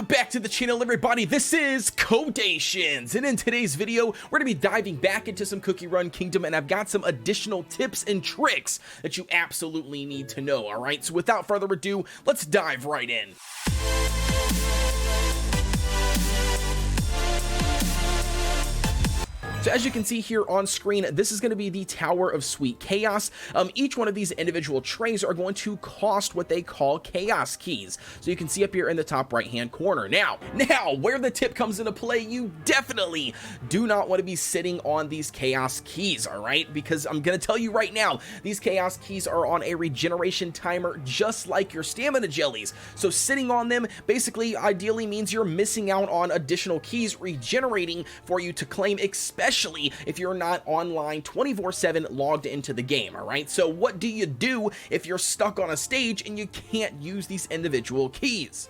back to the channel, everybody. This is Kodeations, and in today's video we're gonna be diving back into some Cookie Run Kingdom, and I've got some additional tips and tricks that you absolutely need to know. All right, so without further ado, let's dive right in. So as you can see here on screen, this is going to be the Tower of Sweet Chaos. Each one of these individual trays are going to cost what they call chaos keys. So you can see up here in the top right hand corner. Now, where the tip comes into play, you definitely do not want to be sitting on these chaos keys, all right? Because I'm going to tell you right now, these chaos keys are on a regeneration timer just like your stamina jellies. So sitting on them basically ideally means you're missing out on additional keys regenerating for you to claim, especially if you're not online 24/7 logged into the game. All right, so what do you do if you're stuck on a stage and you can't use these individual keys?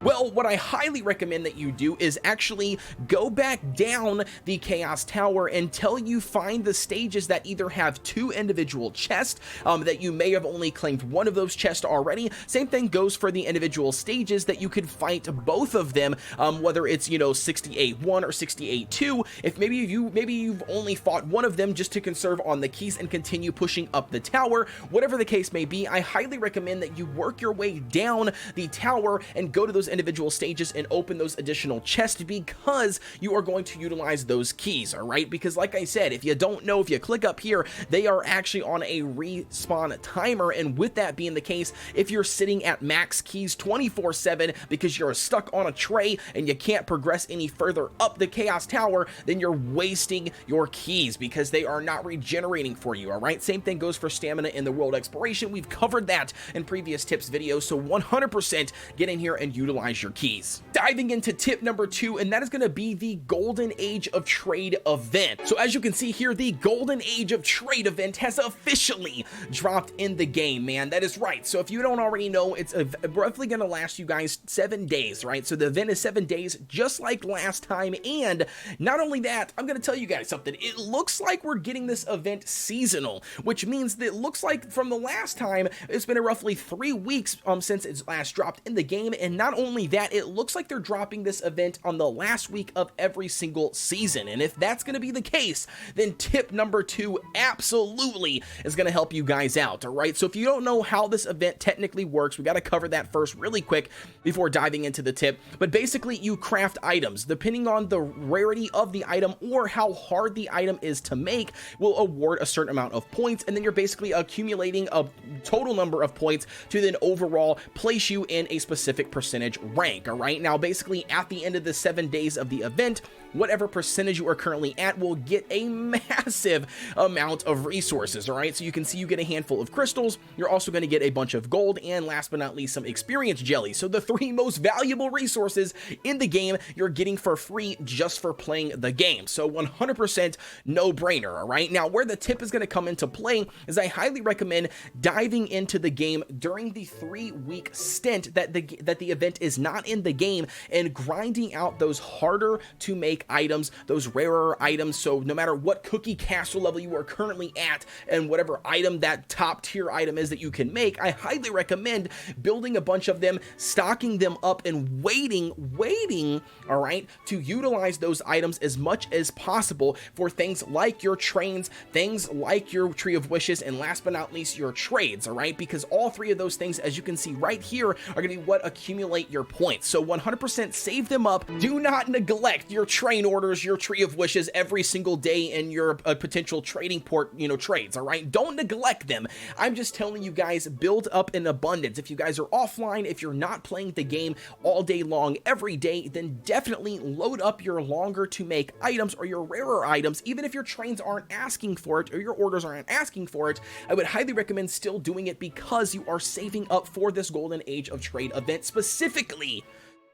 Well, what I highly recommend that you do is actually go back down the Chaos Tower until you find the stages that either have two individual chests, that you may have only claimed one of those chests already. Same thing goes for the individual stages that you could fight both of them, whether it's, 68-1 or 68-2. If maybe you've only fought one of them just to conserve on the keys and continue pushing up the tower, whatever the case may be, I highly recommend that you work your way down the tower and go to those individual stages and open those additional chests, because you are going to utilize those keys. All right, because like I said, if you don't know, if you click up here, they are actually on a respawn timer, and with that being the case, if you're sitting at max keys 24/7 because you're stuck on a tray and you can't progress any further up the Chaos Tower, then you're wasting your keys because they are not regenerating for you. All right, same thing goes for stamina in the world exploration. We've covered that in previous tips videos, so 100% get in here and utilize your keys. Diving into tip number 2, and that is going to be the Golden Age of Trade event. So as you can see here, the Golden Age of Trade event has officially dropped in the game, man. That is right. So if you don't already know, it's roughly going to last you guys 7 days, right? So the event is 7 days, just like last time. And not only that, I'm going to tell you guys something. It looks like we're getting this event seasonal, which means that it looks like from the last time, it's been roughly 3 weeks since it's last dropped in the game. And not only that, it looks like they're dropping this event on the last week of every single season. And if that's going to be the case, then tip number 2 absolutely is going to help you guys out. All right, so if you don't know how this event technically works, we got to cover that first really quick before diving into the tip. But basically, you craft items depending on the rarity of the item or how hard the item is to make, will award a certain amount of points, and then you're basically accumulating a total number of points to then overall place you in a specific percentage rank. All right, now basically at the end of the 7 days of the event, whatever percentage you are currently at will get a massive amount of resources. All right, so you can see you get a handful of crystals, you're also going to get a bunch of gold, and last but not least, some experience jellies. So the 3 most valuable resources in the game you're getting for free just for playing the game. So 100% no brainer. All right, now where the tip is going to come into play is I highly recommend diving into the game during the 3-week stint that the event is not in the game, and grinding out those harder to make items, those rarer items. So no matter what cookie castle level you are currently at and whatever item that top tier item is that you can make, I highly recommend building a bunch of them, stocking them up, and waiting, all right, to utilize those items as much as possible for things like your trains, things like your Tree of Wishes, and last but not least, your trades. All right, because all 3 of those things, as you can see right here, are going to be what accumulate your points. So 100% save them up. Do not neglect your train orders, your Tree of Wishes every single day, and your potential trading port, trades. All right, don't neglect them. I'm just telling you guys, build up in abundance. If you guys are offline, if you're not playing the game all day long every day, then definitely load up your longer to make items or your rarer items. Even if your trains aren't asking for it or your orders aren't asking for it, I would highly recommend still doing it, because you are saving up for this Golden Age of Trade event specifically.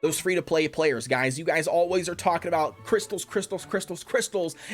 Those free-to-play players, guys, you guys always are talking about crystals,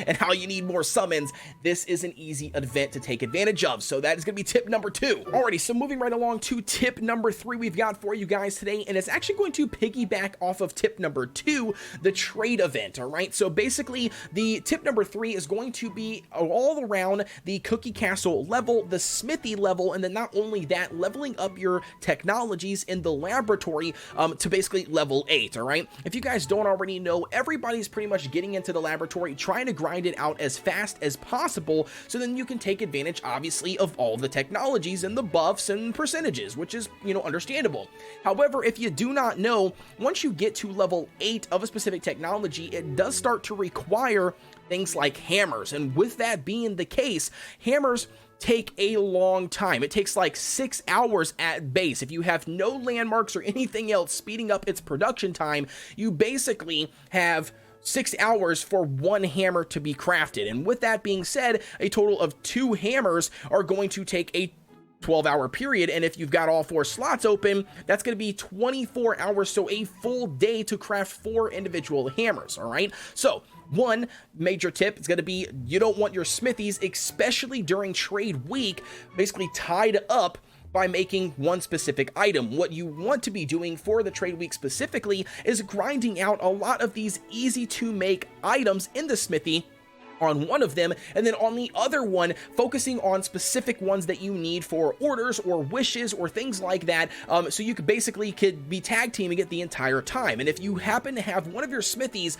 and how you need more summons. This is an easy event to take advantage of, so that is going to be tip number 2. Alrighty, so moving right along to tip number 3 we've got for you guys today, and it's actually going to piggyback off of tip number 2, the trade event. All right, so basically the tip number 3 is going to be all around the Cookie Castle level, the Smithy level, and then not only that, leveling up your technologies in the laboratory to basically level level 8, all right? If you guys don't already know, everybody's pretty much getting into the laboratory, trying to grind it out as fast as possible, so then you can take advantage, obviously, of all the technologies and the buffs and percentages, which is, understandable. However, if you do not know, once you get to level 8 of a specific technology, it does start to require things like hammers, and with that being the case, hammers take a long time. It takes like 6 hours at base. If you have no landmarks or anything else speeding up its production time, you basically have 6 hours for one hammer to be crafted. And with that being said, a total of 2 hammers are going to take a 12-hour period, and if you've got all 4 slots open, that's going to be 24 hours, so a full day to craft 4 individual hammers, all right? So one major tip is going to be, you don't want your smithies, especially during trade week, basically tied up by making one specific item. What you want to be doing for the trade week specifically is grinding out a lot of these easy to make items in the smithy on one of them, and then on the other one, focusing on specific ones that you need for orders or wishes or things like that, so you could be tag teaming it the entire time. And if you happen to have one of your smithies,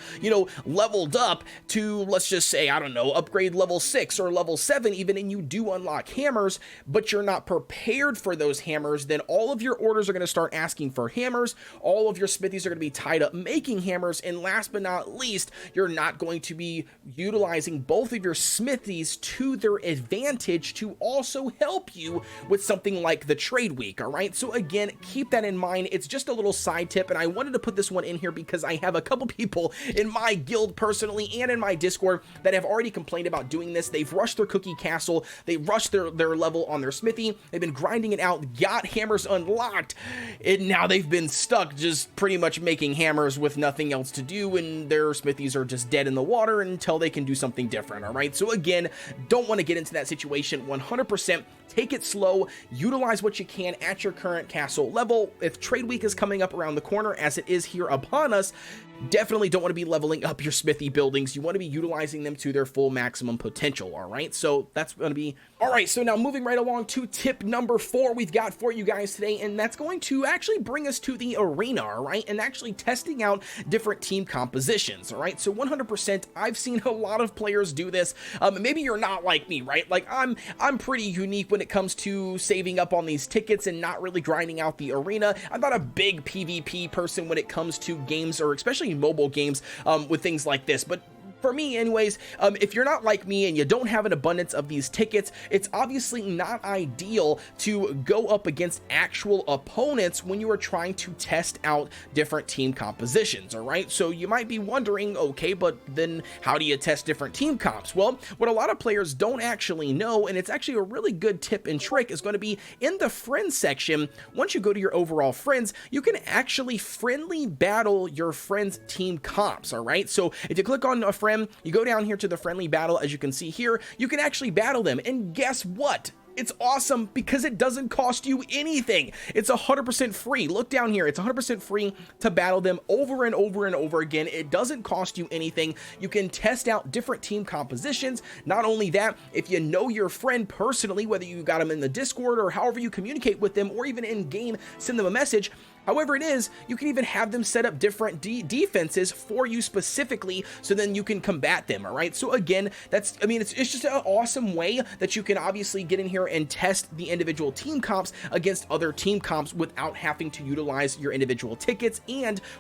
leveled up to, let's just say, I don't know, upgrade level 6 or level 7 even, and you do unlock hammers, but you're not prepared for those hammers, then all of your orders are going to start asking for hammers, all of your smithies are going to be tied up making hammers, and last but not least, you're not going to be utilizing both of your smithies to their advantage to also help you with something like the trade week, all right? So again, keep that in mind. It's just a little side tip, and I wanted to put this one in here because I have a couple people in my guild personally and in my Discord that have already complained about doing this. They've rushed their cookie castle, they rushed their level on their smithy, they've been grinding it out, got hammers unlocked, and now they've been stuck just pretty much making hammers with nothing else to do, and their smithies are just dead in the water until they can do something different, all right? So again, don't want to get into that situation. 100% take it slow, utilize what you can at your current castle level. If trade week is coming up around the corner, as it is here upon us, definitely don't want to be leveling up your smithy buildings. You want to be utilizing them to their full maximum potential, all right? So that's going to be all right. So now moving right along to tip number 4 we've got for you guys today, and that's going to actually bring us to the arena, all right, and actually testing out different team compositions, all right? So 100%, I've seen a lot of players do this. Maybe you're not like me, right? Like I'm pretty unique when it comes to saving up on these tickets and not really grinding out the arena. I'm not a big PvP person when it comes to games, or especially mobile games, with things like this, but for me anyways, if you're not like me and you don't have an abundance of these tickets, it's obviously not ideal to go up against actual opponents when you are trying to test out different team compositions, all right? So you might be wondering, okay, but then how do you test different team comps? Well, what a lot of players don't actually know, and it's actually a really good tip and trick, is going to be in the friends section. Once you go to your overall friends, you can actually friendly battle your friends' team comps, all right? So if you click on a friend, you go down here to the friendly battle, as you can see here, you can actually battle them, and guess what? It's awesome because it doesn't cost you anything. It's 100% free. Look down here. It's 100% free to battle them over and over and over again. It doesn't cost you anything. You can test out different team compositions. Not only that, if you know your friend personally, whether you got them in the Discord or however you communicate with them, or even in game, send them a message. However it is, you can even have them set up different defenses for you specifically, so then you can combat them, all right? So again, it's just an awesome way that you can obviously get in here and test the individual team comps against other team comps without having to utilize your individual tickets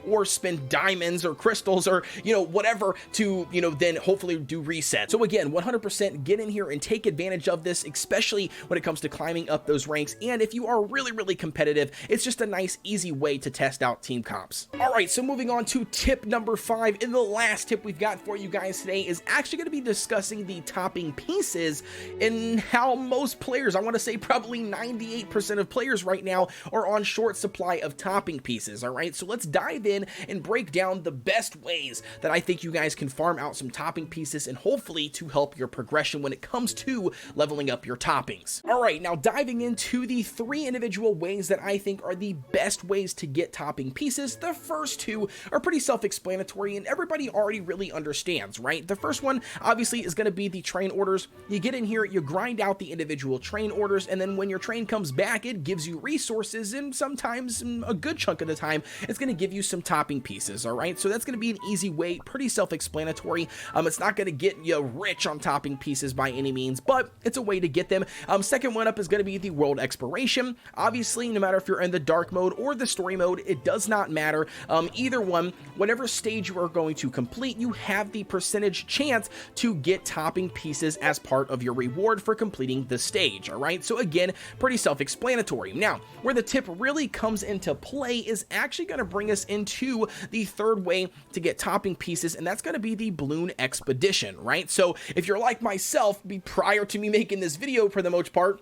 or spend diamonds or crystals or, whatever to, then hopefully do reset. So again, 100% get in here and take advantage of this, especially when it comes to climbing up those ranks. And if you are really, really competitive, it's just a nice, easy way to test out team comps. All right, so moving on to tip number 5, and the last tip we've got for you guys today is actually going to be discussing the topping pieces and how most players, I want to say probably 98% of players right now, are on short supply of topping pieces. All right, so let's dive in and break down the best ways that I think you guys can farm out some topping pieces, and hopefully to help your progression when it comes to leveling up your toppings. All right, now diving into the 3 individual ways that I think are the best ways ways to get topping pieces. The first two are pretty self-explanatory and everybody already really understands, right? The first one obviously is going to be the train orders. You get in here, you grind out the individual train orders, and then when your train comes back, it gives you resources, and sometimes a good chunk of the time it's going to give you some topping pieces. All right, so that's going to be an easy way, pretty self-explanatory. It's not going to get you rich on topping pieces by any means, but it's a way to get them. Second one up is going to be the world exploration. Obviously, no matter if you're in the dark mode or the story mode, it does not matter. Either one, whatever stage you are going to complete, you have the percentage chance to get topping pieces as part of your reward for completing the stage. All right, so again, pretty self-explanatory. Now, where the tip really comes into play is actually going to bring us into the third way to get topping pieces, and that's going to be the balloon expedition, right? So if you're like myself, prior to me making this video for the most part,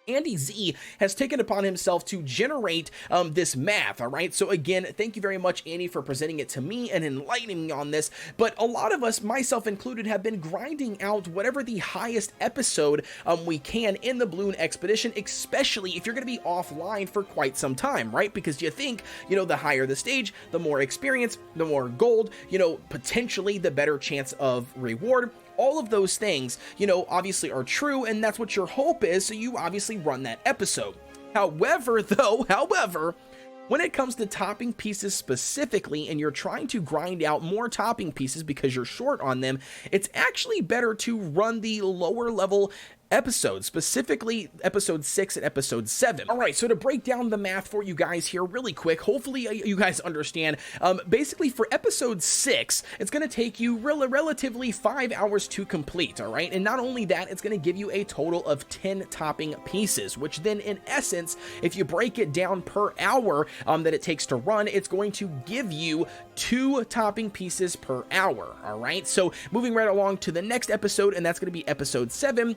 Andy Z has taken upon himself to generate this math. All right, so again, thank you very much, Andy, for presenting it to me and enlightening me on this. But a lot of us, myself included, have been grinding out whatever the highest episode we can in the balloon expedition, especially if you're going to be offline for quite some time, right? Because you think, the higher the stage, the more experience, the more gold, potentially the better chance of reward. All of those things, obviously are true, and that's what your hope is, so you obviously run that episode. However, when it comes to topping pieces specifically, and you're trying to grind out more topping pieces because you're short on them, it's actually better to run the lower level episodes, specifically episode 6 and episode 7. All right, so to break down the math for you guys here really quick, hopefully you guys understand, basically for episode 6, it's going to take you relatively 5 hours to complete, all right? And not only that, it's going to give you a total of 10 topping pieces, which then in essence, if you break it down per hour that it takes to run, it's going to give you 2 topping pieces per hour, all right? So moving right along to the next episode, and that's going to be episode 7.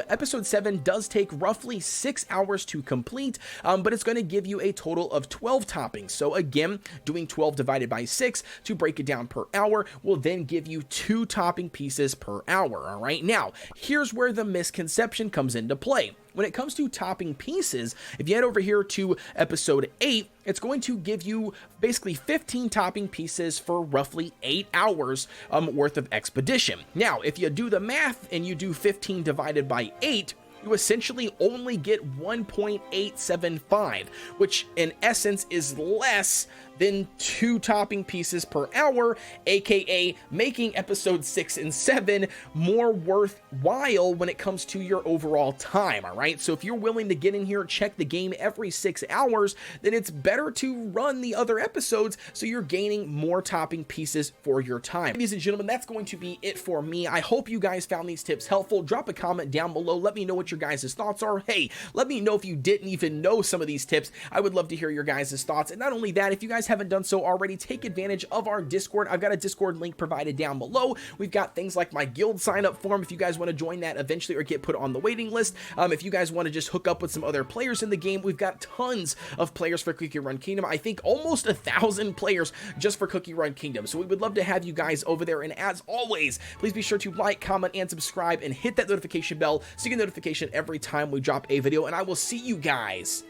Episode 7 does take roughly 6 hours to complete, but it's going to give you a total of 12 toppings. So again, doing 12 divided by 6 to break it down per hour will then give you 2 topping pieces per hour. All right, now here's where the misconception comes into play. When it comes to topping pieces, if you head over here to episode 8, it's going to give you basically 15 topping pieces for roughly 8 hours worth of expedition. Now, if you do the math and you do 15 divided by 8, you essentially only get 1.875, which in essence is less than 2 topping pieces per hour, aka making episode 6 and 7 more worthwhile when it comes to your overall time. All right, so if you're willing to get in here and check the game every 6 hours, then it's better to run the other episodes so you're gaining more topping pieces for your time. Ladies and gentlemen, that's going to be it for me. I hope you guys found these tips helpful. Drop a comment down below, let me know what your guys' thoughts are. Hey, let me know if you didn't even know some of these tips. I would love to hear your guys' thoughts. And not only that, if you guys haven't done so already, take advantage of our Discord. I've got a Discord link provided down below. We've got things like my guild sign up form if you guys want to join that eventually or get put on the waiting list. If you guys want to just hook up with some other players in the game, we've got tons of players for Cookie Run Kingdom. I think almost 1,000 players just for Cookie Run Kingdom. So we would love to have you guys over there. And as always, please be sure to like, comment, and subscribe, and hit that notification bell so you get notification every time we drop a video. And I will see you guys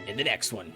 in the next one.